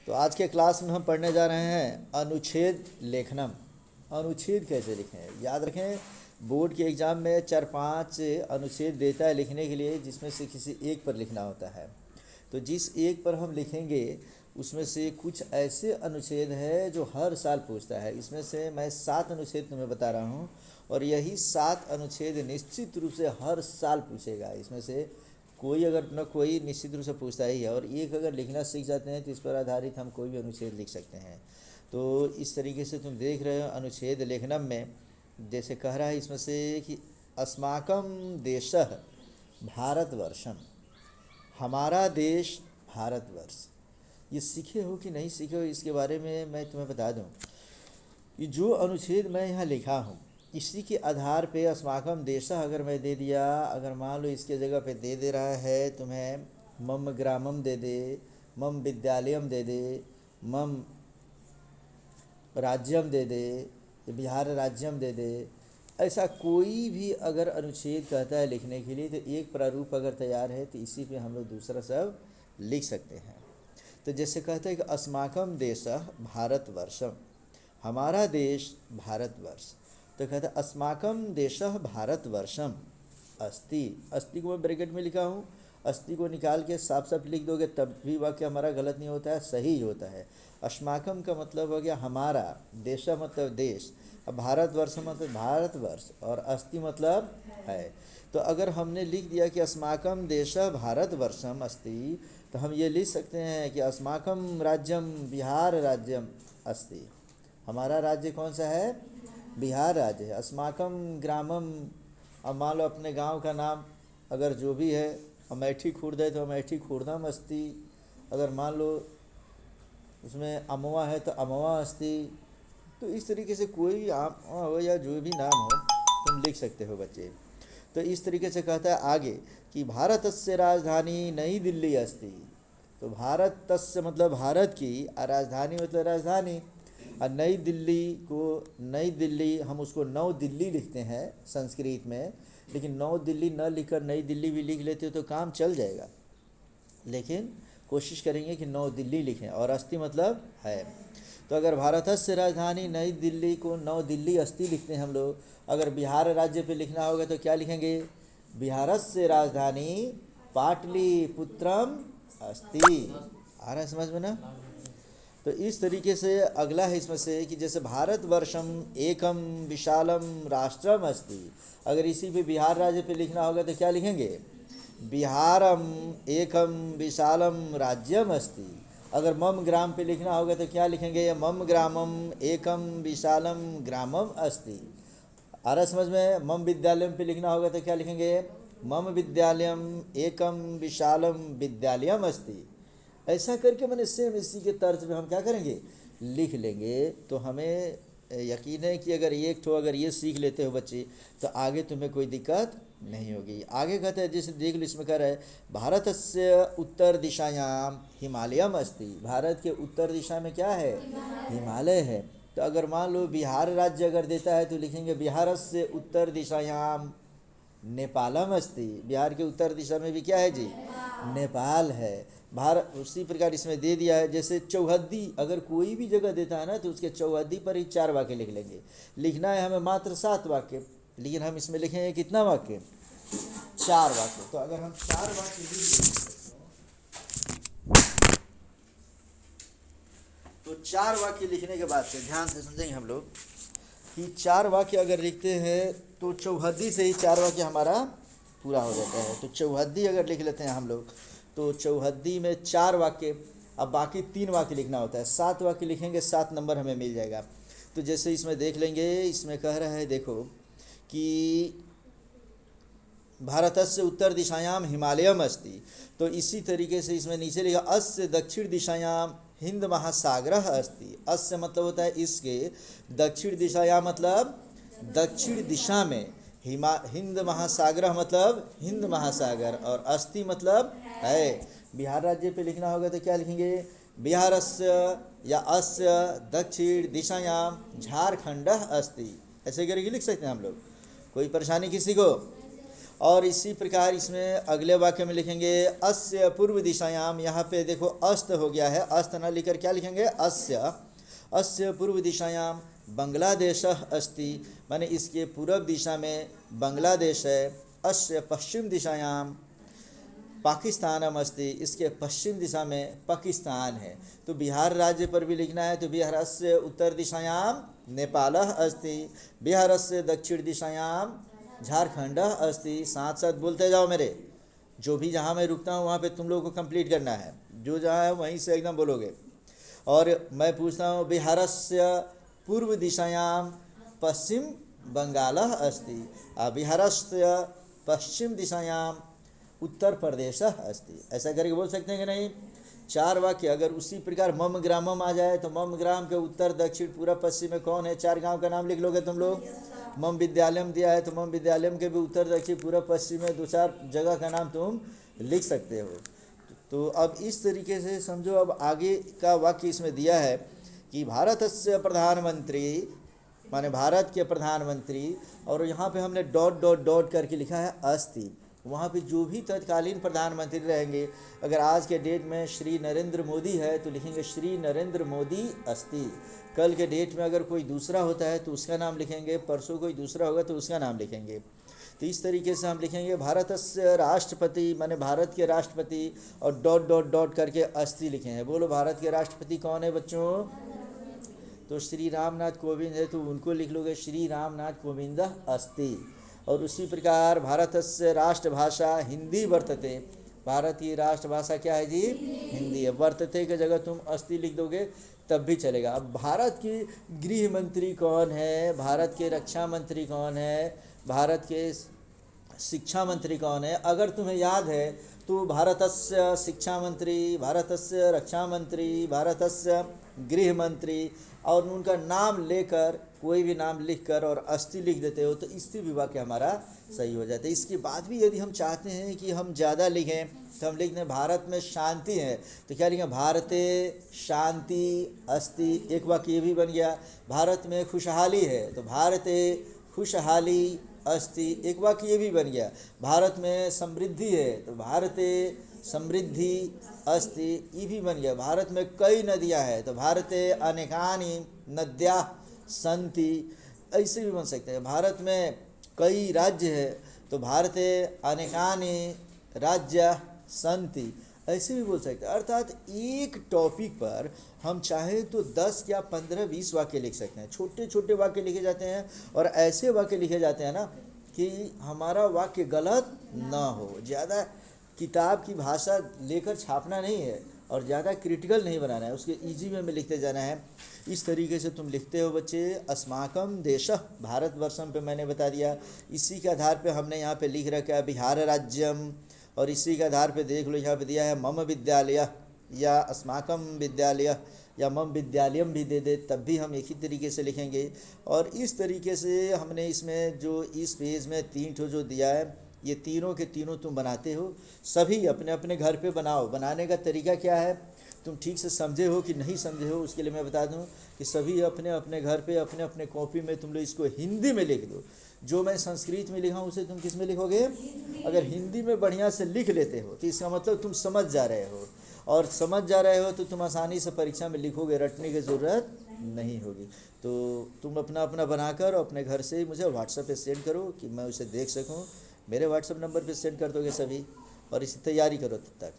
तो आज के क्लास में हम पढ़ने जा रहे हैं अनुच्छेद लेखनम। अनुच्छेद कैसे लिखें, याद रखें बोर्ड के एग्ज़ाम में 4-5 अनुच्छेद देता है लिखने के लिए, जिसमें से किसी एक पर लिखना होता है। तो जिस एक पर हम लिखेंगे उसमें से कुछ ऐसे अनुच्छेद है जो हर साल पूछता है। इसमें से मैं 7 अनुच्छेद तुम्हें बता रहा हूँ और यही 7 अनुच्छेद निश्चित रूप से हर साल पूछेगा। इसमें से कोई अगर न कोई निश्चित रूप से पूछता ही है, और एक अगर लिखना सीख जाते हैं तो इस पर आधारित हम कोई भी अनुच्छेद लिख सकते हैं। तो इस तरीके से तुम देख रहे हो अनुच्छेद लेखनम में जैसे कह रहा है इसमें से कि अस्माकं देशः भारतवर्षम, हमारा देश भारतवर्ष। ये सीखे हो कि नहीं सीखे हो इसके बारे में मैं तुम्हें बता दूं कि जो अनुच्छेद मैं यहाँ लिखा हूँ इसी के आधार पे अस्माकं देशः अगर मैं दे दिया, अगर मान लो इसके जगह पे दे रहा है तुम्हें मम ग्रामम दे दे, मम विद्यालयम दे दे, मम राज्यम दे दे, बिहार राज्यम दे दे, ऐसा कोई भी अगर अनुच्छेद कहता है लिखने के लिए तो एक प्रारूप अगर तैयार है तो इसी पे हम लोग दूसरा सब लिख सकते हैं। तो जैसे कहते हैं कि अस्माकं देशः भारतवर्षम, हमारा देश भारतवर्ष। तो कहता है अस्माकं देशः भारतवर्षम अस्ति। अस्ति को मैं ब्रैकेट में लिखा हूँ, अस्ति को निकाल के साफ साफ लिख दोगे तब भी वाक्य हमारा गलत नहीं होता है, सही होता है। अस्माकं का मतलब हो गया हमारा, देश मतलब देश, अब भारतवर्ष मतलब भारतवर्ष, और अस्ति मतलब है। तो अगर हमने लिख दिया कि अस्माकं देशः भारतवर्षम अस्ति, तो हम ये लिख सकते हैं कि अस्माकं राज्यम बिहार राज्यम अस्ति, हमारा राज्य कौन सा है, बिहार राज्य है। अस्माकं ग्रामम, अब मान लो अपने गांव का नाम अगर जो भी है, अमेठी खुर्द है तो अमेठी खुर्दम अस्ति, अगर मान लो उसमें अमवा है तो अमवा अस्ति। तो इस तरीके से कोई आप हो या जो भी नाम हो तुम लिख सकते हो बच्चे। तो इस तरीके से कहता है आगे कि भारतस्य राजधानी नई दिल्ली अस्ति। तो भारतस्य मतलब भारत की, और राजधानी मतलब राजधानी, और नई दिल्ली को, नई दिल्ली हम उसको नव दिल्ली लिखते हैं संस्कृत में, लेकिन नव दिल्ली न लिखकर नई दिल्ली भी लिख लेते हो तो काम चल जाएगा, लेकिन कोशिश करेंगे कि नव दिल्ली लिखें। और अस्ति मतलब है। तो अगर भारतस्य राजधानी नई दिल्ली को नव दिल्ली अस्ति लिखते हैं हम लोग, अगर बिहार राज्य पे लिखना होगा तो क्या लिखेंगे, बिहारस्य राजधानी पाटलिपुत्रम अस्ति। आ रहा है समझ में ना। तो इस तरीके से अगला है इसमें से कि जैसे भारतवर्षम एकम विशालम राष्ट्रम अस्ति, अगर इसी पे बिहार राज्य पे लिखना होगा तो क्या लिखेंगे, बिहारम एकम विशालम राज्यम अस्ति। अगर मम ग्राम पे लिखना होगा तो क्या लिखेंगे, मम ग्रामम एकम विशालम ग्रामम अस्ति। आ रहा समझ में। मम विद्यालयम पे लिखना होगा तो क्या लिखेंगे, मम विद्यालयम एकम विशालम विद्यालयम अस्ति। ऐसा करके मैंने सेम इसी के तर्ज में हम क्या करेंगे, लिख लेंगे। तो हमें यकीन है कि अगर एक ठो अगर ये सीख लेते हो बच्चे तो आगे तुम्हें कोई दिक्कत नहीं होगी। आगे कहते हैं जैसे देख लो इसमें कह रहा है भारतस्य उत्तर दिशायाम हिमालयम अस्ति, भारत के उत्तर दिशा में क्या है, हिमालय है। तो अगर मान लो बिहार राज्य अगर देता है तो लिखेंगे बिहारस्य उत्तर दिशायाम नेपालम अस्ति, बिहार के उत्तर दिशा में भी क्या है जी, नेपाल है। भारत उसी प्रकार इसमें दे दिया है। जैसे चौहद्दी अगर कोई भी जगह देता है ना तो उसके चौहद्दी पर ही 4 वाक्य लिख लेंगे। लिखना है हमें मात्र 7 वाक्य, लेकिन हम इसमें लिखेंगे कितना वाक्य, 4 वाक्य। तो अगर हम 4 वाक्य लिख तो 4 वाक्य लिखने के बाद से ध्यान से समझेंगे हम लोग कि 4 वाक्य अगर लिखते हैं तो चौहद्दी से ही 4 वाक्य हमारा पूरा हो जाता है। तो चौहद्दी अगर लिख लेते हैं हम लोग तो चौहद्दी में 4 वाक्य, अब बाकी 3 वाक्य लिखना होता है। 7 वाक्य लिखेंगे 7 नंबर हमें मिल जाएगा। तो जैसे इसमें देख लेंगे, इसमें कह रहा है देखो कि भारतस्य उत्तर दिशायाम हिमालयम अस्ति। तो इसी तरीके से इसमें नीचे लिखा अस्य दक्षिण दिशायाम हिंद महासागरः अस्ति। अस्य मतलब होता है इसके, दक्षिण दिशायाम मतलब दक्षिण दिशा में, हिंद महासागर मतलब हिंद महासागर, और अस्ति मतलब है। बिहार राज्य पे लिखना होगा तो क्या लिखेंगे, बिहारस्य या अस्य दक्षिण दिशायाम झारखंड अस्ति। ऐसे करके लिख सकते हैं हम लोग, कोई परेशानी किसी को। और इसी प्रकार इसमें अगले वाक्य में लिखेंगे अस्य पूर्व दिशायाम। यहाँ पे देखो अस्त हो गया है, अस्त न लिखकर क्या लिखेंगे अस्य। अस्य पूर्व दिशायाम बांग्लादेश अस्ति, माने इसके पूर्व दिशा में बांग्लादेश है। अस्य पश्चिम दिशायाम पाकिस्तानम अस्ति, इसके पश्चिम दिशा में पाकिस्तान है। तो बिहार राज्य पर भी लिखना है तो बिहारस्य उत्तर दिशायाम नेपाल अस्ति, बिहारस्य दक्षिण दिशायाम झारखंड अस्ति। साथ साथ बोलते जाओ मेरे, जो भी जहाँ मैं रुकता हूँ वहाँ पे तुम लोगों को कंप्लीट करना है, जो जहाँ है वहीं से एकदम बोलोगे। और मैं पूछता हूँ बिहारस्य पूर्व दिशायाम पश्चिम बंगाल अस्ति, बिहारस्य पश्चिम दिशायाम उत्तर प्रदेश अस्ति। ऐसा करके बोल सकते हैं कि नहीं। 4 वाक्य अगर उसी प्रकार मम ग्रामम आ जाए तो मम ग्राम के उत्तर दक्षिण पूरा पश्चिम में कौन है, 4 गांव का नाम लिख लोगे तुम लोग। मम विद्यालयम दिया है तो मम विद्यालयम के भी उत्तर दक्षिण पूरा पश्चिम में 2-4 जगह का नाम तुम लिख सकते हो। तो अब इस तरीके से समझो। अब आगे का वाक्य इसमें दिया है कि भारतस्य प्रधानमंत्री, माने भारत के प्रधानमंत्री, और यहाँ पे हमने डॉट डॉट डॉट करके लिखा है अस्ति। वहाँ पे जो भी तत्कालीन प्रधानमंत्री रहेंगे, अगर आज के डेट में श्री नरेंद्र मोदी है तो लिखेंगे श्री नरेंद्र मोदी अस्ति। कल के डेट में अगर कोई दूसरा होता है तो उसका नाम लिखेंगे, परसों कोई दूसरा होगा तो उसका नाम लिखेंगे। तो इस तरीके से हम लिखेंगे भारतस्य राष्ट्रपति, माने भारत के राष्ट्रपति, और डॉट डॉट डॉट करके अस्ति लिखे हैं। बोलो भारत के राष्ट्रपति कौन है बच्चों। तो श्री रामनाथ कोविंद है तो उनको लिख लोगे श्री रामनाथ कोविंद अस्ति। और उसी प्रकार भारतस्य राष्ट्रभाषा हिंदी वर्तते, भारत की राष्ट्रभाषा क्या है जी, हिंदी है। वर्तते की जगह तुम अस्ति लिख दोगे तब भी चलेगा। अब भारत की गृह मंत्री कौन है, भारत के रक्षा मंत्री कौन है, भारत के शिक्षा मंत्री कौन है, अगर तुम्हें याद है तो भारतस्य शिक्षा मंत्री, भारतस्य रक्षा मंत्री, भारतस्य गृह मंत्री, और उनका नाम लेकर कोई भी नाम लिखकर और अस्ति लिख देते हो तो इससे भी वाक्य हमारा सही हो जाता है। इसके बाद भी यदि हम चाहते हैं कि हम ज़्यादा लिखें तो हम लिखते हैं भारत में शांति है तो क्या लिखें भारते शांति अस्ति, एक वाक्य ये भी बन गया। भारत में खुशहाली है तो भारते खुशहाली अस्ति, एक वाक्य ये भी बन गया। भारत में समृद्धि है तो भारते समृद्धि अस्ति, ये भी बन गया। भारत में कई नदियां हैं तो भारते अनेकानि नद्या संति, ऐसे भी बन सकते हैं। भारत में कई राज्य है तो भारते अनेकानि राज्य संति, ऐसे भी बोल सकते हैं। अर्थात एक टॉपिक पर हम चाहे तो 10 या 15-20 वाक्य लिख सकते हैं। छोटे छोटे वाक्य लिखे जाते हैं और ऐसे वाक्य लिखे जाते हैं ना कि हमारा वाक्य गलत ना हो। ज़्यादा किताब की भाषा लेकर छापना नहीं है और ज़्यादा क्रिटिकल नहीं बनाना है, उसके इजी वे में लिखते जाना है। इस तरीके से तुम लिखते हो बच्चे। अस्माकम देशः भारतवर्षम पे मैंने बता दिया। इसी के आधार पे हमने यहाँ पे लिख रखा है बिहार राज्यम, और इसी के आधार पे देख लो यहाँ पे दिया है मम विद्यालय या अस्माकम विद्यालय या मम विद्यालयम भी दे दे तब भी हम एक ही तरीके से लिखेंगे। और इस तरीके से हमने इसमें जो इस पेज में 3 ठो जो दिया है, ये तीनों के तीनों तुम बनाते हो। सभी अपने अपने घर पे बनाओ। बनाने का तरीका क्या है तुम ठीक से समझे हो कि नहीं समझे हो, उसके लिए मैं बता दूं कि सभी अपने अपने घर पे अपने अपने कॉपी में तुम लोग इसको हिंदी में लिख दो। जो मैं संस्कृत में लिखा हूँ उसे तुम किस में लिखोगे। अगर हिंदी में बढ़िया से लिख लेते हो तो इसका मतलब तुम समझ जा रहे हो, और समझ जा रहे हो तो तुम आसानी से परीक्षा में लिखोगे, रटने की ज़रूरत नहीं होगी। तो तुम अपना अपना बनाकर अपने घर से मुझे व्हाट्सएप पे सेंड करो कि मैं उसे देख सकूं। मेरे व्हाट्सएप नंबर पे सेंड कर दोगे सभी, और इसी तैयारी करो तब तक।